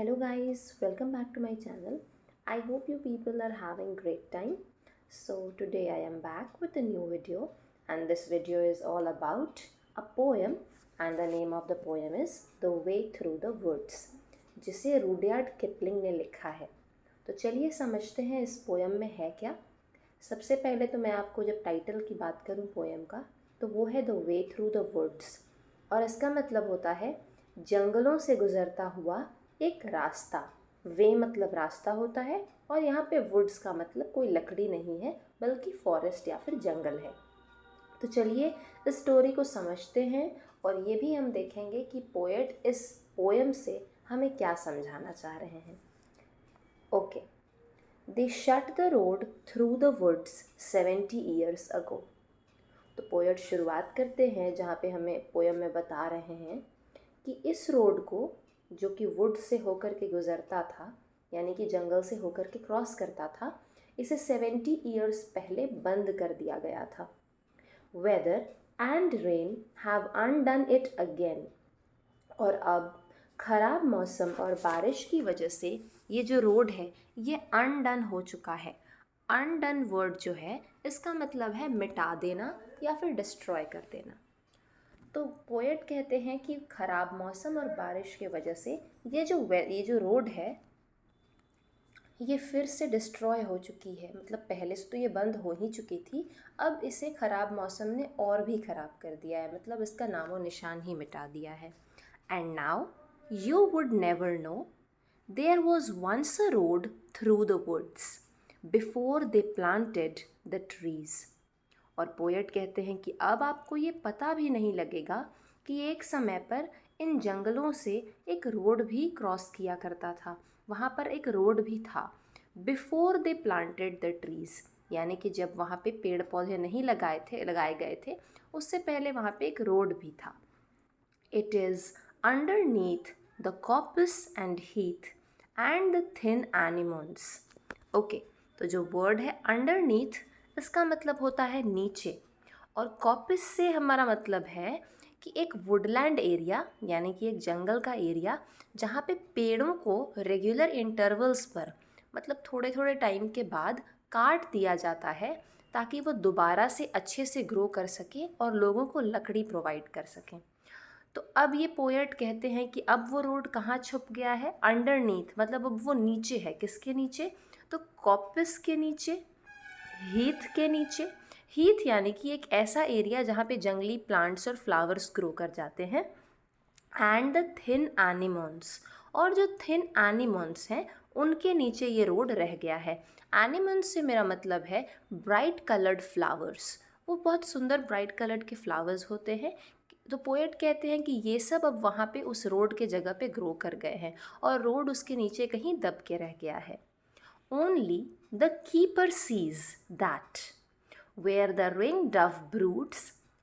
Hello guys, welcome back to my channel. I hope you people are having great time. So today I am back with a new video and this video is all about a poem and the name of the poem is The Way Through the Woods जिसे Rudyard Kipling ने लिखा है। तो चलिए समझते हैं इस poem में है क्या। सबसे पहले तो मैं आपको जब टाइटल की बात करूं पोएम का तो वो है the way through the woods और इसका मतलब होता है जंगलों से गुजरता हुआ एक रास्ता। वे मतलब रास्ता होता है और यहाँ पे वुड्स का मतलब कोई लकड़ी नहीं है बल्कि फॉरेस्ट या फिर जंगल है। तो चलिए इस स्टोरी को समझते हैं और ये भी हम देखेंगे कि पोएट इस पोएम से हमें क्या समझाना चाह रहे हैं। Okay, they shut the road through the woods 70 years ago. तो पोएट शुरुआत करते हैं जहाँ पे हमें पोएम में बता रहे हैं कि इस रोड को जो कि वुड से होकर के गुज़रता था यानी कि जंगल से होकर के क्रॉस करता था, इसे 70 ईयर्स पहले बंद कर दिया गया था। Weather and rain have undone it again. और अब ख़राब मौसम और बारिश की वजह से ये जो रोड है ये अनडन हो चुका है। अनडन वर्ड जो है इसका मतलब है मिटा देना या फिर डिस्ट्रॉय कर देना। तो पोएट कहते हैं कि ख़राब मौसम और बारिश की वजह से ये जो रोड है ये फिर से डिस्ट्रॉय हो चुकी है। मतलब पहले से तो ये बंद हो ही चुकी थी, अब इसे ख़राब मौसम ने और भी ख़राब कर दिया है, मतलब इसका नामो निशान ही मिटा दिया है। And now you would never know there was once a road through the woods before they planted the trees. और पोएट कहते हैं कि अब आपको ये पता भी नहीं लगेगा कि एक समय पर इन जंगलों से एक रोड भी क्रॉस किया करता था, वहाँ पर एक रोड भी था। Before they planted the trees यानी कि जब वहाँ पे पेड़ पौधे नहीं लगाए गए थे उससे पहले वहाँ पे एक रोड भी था। It is underneath the corpus and Heath and the thin animals. Okay, तो जो वर्ड है अंडरनीथ इसका मतलब होता है नीचे और कॉपिस से हमारा मतलब है कि एक वुडलैंड एरिया यानी कि एक जंगल का एरिया जहाँ पे पेड़ों को रेगुलर इंटरवल्स पर मतलब थोड़े थोड़े टाइम के बाद काट दिया जाता है ताकि वो दोबारा से अच्छे से ग्रो कर सके और लोगों को लकड़ी प्रोवाइड कर सकें। तो अब ये पोएट कहते हैं कि अब वो रोड कहाँ छुप गया है, अंडरनीथ मतलब अब वो नीचे है। किसके नीचे? तो कॉपिस के नीचे, हीथ के नीचे। हीथ यानी कि एक ऐसा एरिया जहाँ पे जंगली प्लांट्स और फ्लावर्स ग्रो कर जाते हैं। एंड द थिन एनिमल्स, और जो थिन एनिमल्स हैं उनके नीचे ये रोड रह गया है। एनिमल्स से मेरा मतलब है ब्राइट कलर्ड फ्लावर्स, वो बहुत सुंदर ब्राइट कलर्ड के फ्लावर्स होते हैं। तो पोएट कहते हैं कि ये सब अब वहाँ पे उस रोड के जगह पे ग्रो कर गए हैं और रोड उसके नीचे कहीं दब के रह गया है। Only the keeper sees that where the ring-dove broods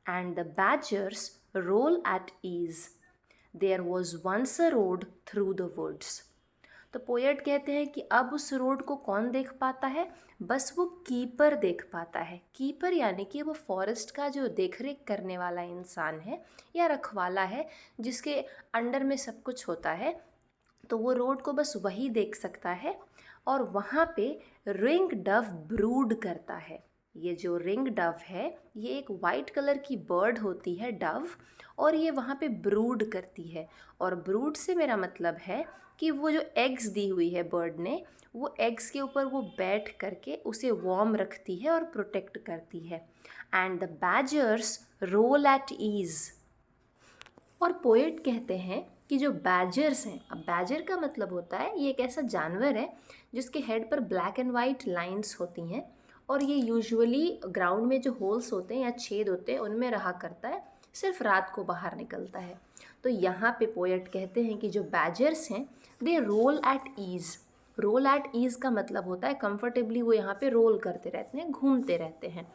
and the badgers roll at ease, there was once a road through the woods. तो पोएट कहते हैं कि अब उस रोड को कौन देख पाता है? बस वो कीपर देख पाता है। कीपर यानी कि वो फॉरेस्ट का जो देखरेख करने वाला इंसान है या रखवाला है जिसके अंडर में सब कुछ होता है, तो वो रोड को बस वही देख सकता है। और वहाँ पे रिंग डव ब्रूड करता है। ये जो रिंग डव है ये एक वाइट कलर की बर्ड होती है डव, और ये वहाँ पे ब्रूड करती है। और ब्रूड से मेरा मतलब है कि वो जो एग्स दी हुई है बर्ड ने, वो एग्स के ऊपर वो बैठ करके उसे वार्म रखती है और प्रोटेक्ट करती है। And the badgers roll at ease. और पोएट कहते हैं कि जो बैजर्स हैं, अब बैजर का मतलब होता है ये एक ऐसा जानवर है जिसके हेड पर ब्लैक एंड वाइट लाइंस होती हैं और ये यूजुअली ग्राउंड में जो होल्स होते हैं या छेद होते हैं उनमें रहा करता है, सिर्फ रात को बाहर निकलता है। तो यहाँ पे पोएट कहते हैं कि जो बैजर्स हैं they roll at ease. Roll at ease का मतलब होता है कंफर्टेबली वो यहाँ पे रोल करते रहते हैं, घूमते रहते हैं।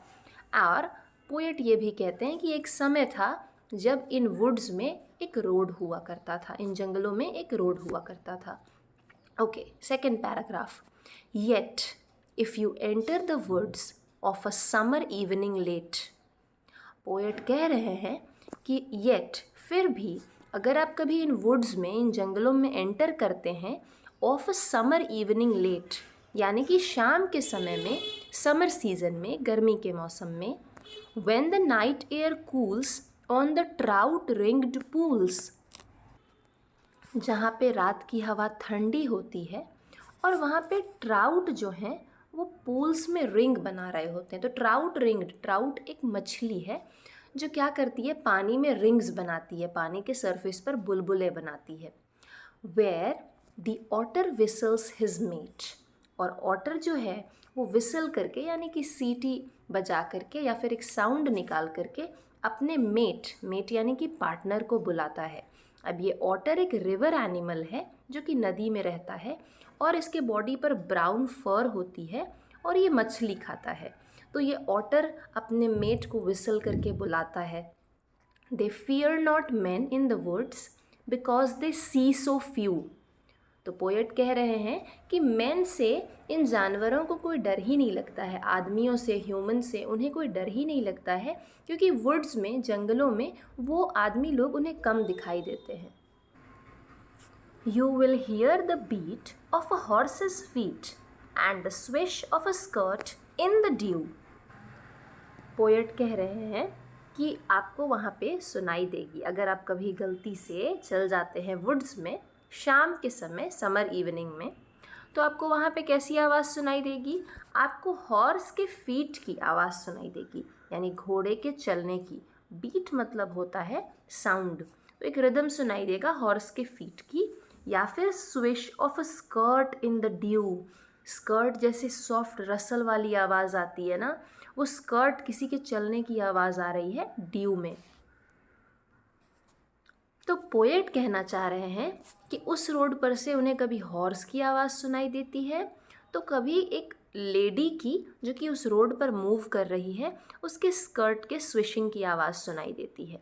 और पोएट ये भी कहते हैं कि एक समय था जब इन वुड्स में एक रोड हुआ करता था, इन जंगलों में एक रोड हुआ करता था। Okay, second paragraph. Yet if you enter the woods of a summer evening late. Poet कह रहे हैं कि येट फिर भी अगर आप कभी इन वुड्स में, इन जंगलों में एंटर करते हैं of a summer evening late, यानी कि शाम के समय में, समर सीजन में, गर्मी के मौसम में, when the night air cools on the trout ringed pools, जहाँ पे रात की हवा ठंडी होती है और वहाँ पे ट्राउट जो हैं वो पूल्स में रिंग बना रहे होते हैं। तो ट्राउट रिंग्ड, ट्राउट एक मछली है जो क्या करती है, पानी में रिंग्स बनाती है, पानी के सरफेस पर बुलबुले बनाती है। Where the otter whistles his mate, और ऑटर जो है वो विसल करके यानी कि सीटी बजा करके या फिर एक साउंड निकाल करके अपने मेट यानी कि पार्टनर को बुलाता है। अब ये ऑटर एक रिवर एनिमल है जो कि नदी में रहता है और इसके बॉडी पर ब्राउन फर होती है और ये मछली खाता है। तो ये ऑटर अपने मेट को विसल करके बुलाता है। They fear not man in the woods because they see so few. तो पोएट कह रहे हैं कि मैन से, इन जानवरों को कोई डर ही नहीं लगता है, आदमियों से, ह्यूमन से उन्हें कोई डर ही नहीं लगता है, क्योंकि वुड्स में, जंगलों में वो आदमी लोग उन्हें कम दिखाई देते हैं। You will hear the beat of a horse's feet and the swish of a skirt in the dew. Poet कह रहे हैं कि आपको वहाँ पे सुनाई देगी, अगर आप कभी गलती से चल जाते हैं वुड्स में शाम के समय, समर इवनिंग में, तो आपको वहाँ पे कैसी आवाज़ सुनाई देगी, आपको हॉर्स के फीट की आवाज़ सुनाई देगी, यानी घोड़े के चलने की। बीट मतलब होता है साउंड, तो एक रिदम सुनाई देगा हॉर्स के फीट की, या फिर swish of a skirt in the due. Skirt जैसे सॉफ्ट रसल वाली आवाज़ आती है ना, वो स्कर्ट किसी के चलने की आवाज़ आ रही है ड्यू में। तो पोएट कहना चाह रहे हैं कि उस रोड पर से उन्हें कभी हॉर्स की आवाज़ सुनाई देती है, तो कभी एक लेडी की जो कि उस रोड पर मूव कर रही है, उसके स्कर्ट के स्विशिंग की आवाज़ सुनाई देती है।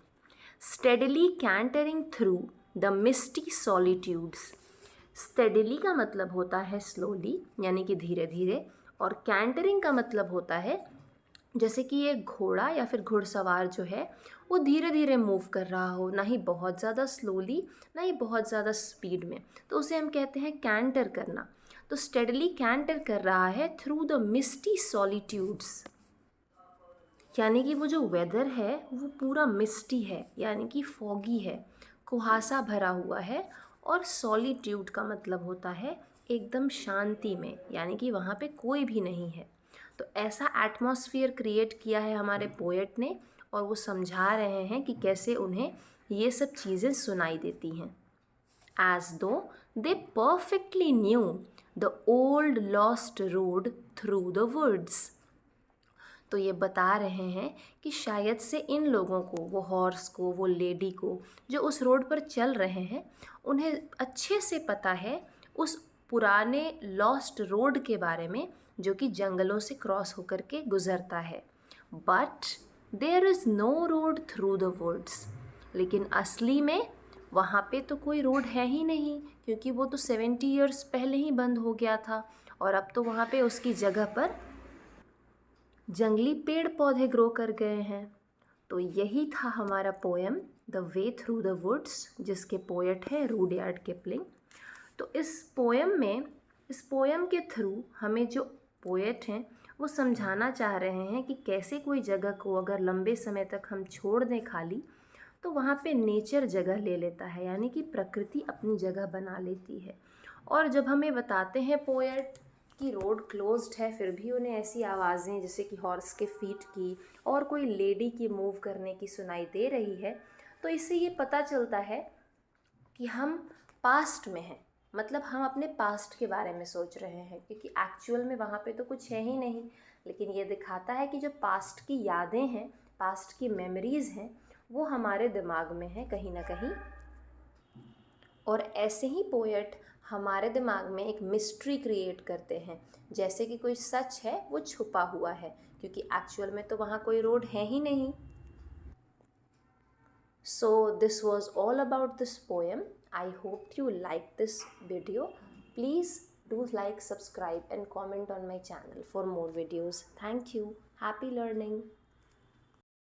Steadily cantering through the misty solitudes. Steadily का मतलब होता है स्लोली, यानी कि धीरे धीरे, और कैंटरिंग का मतलब होता है जैसे कि ये घोड़ा या फिर घुड़सवार जो है वो धीरे धीरे मूव कर रहा हो, ना ही बहुत ज़्यादा स्लोली ना ही बहुत ज़्यादा स्पीड में, तो उसे हम कहते हैं कैंटर करना। तो स्टेडली कैंटर कर रहा है थ्रू द मिस्टी सॉलिट्यूड्स, यानी कि वो जो वेदर है वो पूरा मिस्टी है, यानी कि फॉगी है, कुहासा भरा हुआ है। और सॉलिट्यूड का मतलब होता है एकदम शांति में, यानी कि वहाँ पे कोई भी नहीं है। तो ऐसा एटमॉस्फेयर क्रिएट किया है हमारे पोएट ने, और वो समझा रहे हैं कि कैसे उन्हें ये सब चीज़ें सुनाई देती हैं। As though they perfectly knew the old lost road through the woods. तो ये बता रहे हैं कि शायद से इन लोगों को, वो हॉर्स को, वो लेडी को जो उस रोड पर चल रहे हैं, उन्हें अच्छे से पता है उस पुराने लॉस्ट रोड के बारे में जो कि जंगलों से क्रॉस होकर के गुज़रता है। But there is no road through the woods. लेकिन असली में वहाँ पे तो कोई रोड है ही नहीं, क्योंकि वो तो 70 ईयर्स पहले ही बंद हो गया था, और अब तो वहाँ पे उसकी जगह पर जंगली पेड़ पौधे ग्रो कर गए हैं। तो यही था हमारा poem the way through the woods, जिसके पोएट हैं रुडयार्ड किपलिंग। तो इस पोएम के थ्रू हमें जो पोएट हैं वो समझाना चाह रहे हैं कि कैसे कोई जगह को अगर लंबे समय तक हम छोड़ दें खाली, तो वहाँ पे नेचर जगह ले लेता है, यानी कि प्रकृति अपनी जगह बना लेती है। और जब हमें बताते हैं पोएट कि रोड क्लोज्ड है, फिर भी उन्हें ऐसी आवाज़ें जैसे कि हॉर्स के फीट की और कोई लेडी की मूव करने की सुनाई दे रही है, तो इससे ये पता चलता है कि हम पास्ट में हैं, मतलब हम अपने पास्ट के बारे में सोच रहे हैं, क्योंकि एक्चुअल में वहाँ पे तो कुछ है ही नहीं। लेकिन ये दिखाता है कि जो पास्ट की यादें हैं, पास्ट की मेमोरीज़ हैं, वो हमारे दिमाग में है कहीं ना कहीं। और ऐसे ही पोएट हमारे दिमाग में एक मिस्ट्री क्रिएट करते हैं, जैसे कि कोई सच है वो छुपा हुआ है, क्योंकि एक्चुअल में तो वहाँ कोई रोड है ही नहीं। So this was all about this poem. I hope you liked this video. Please do like, subscribe and comment on my channel for more videos. Thank you. Happy learning.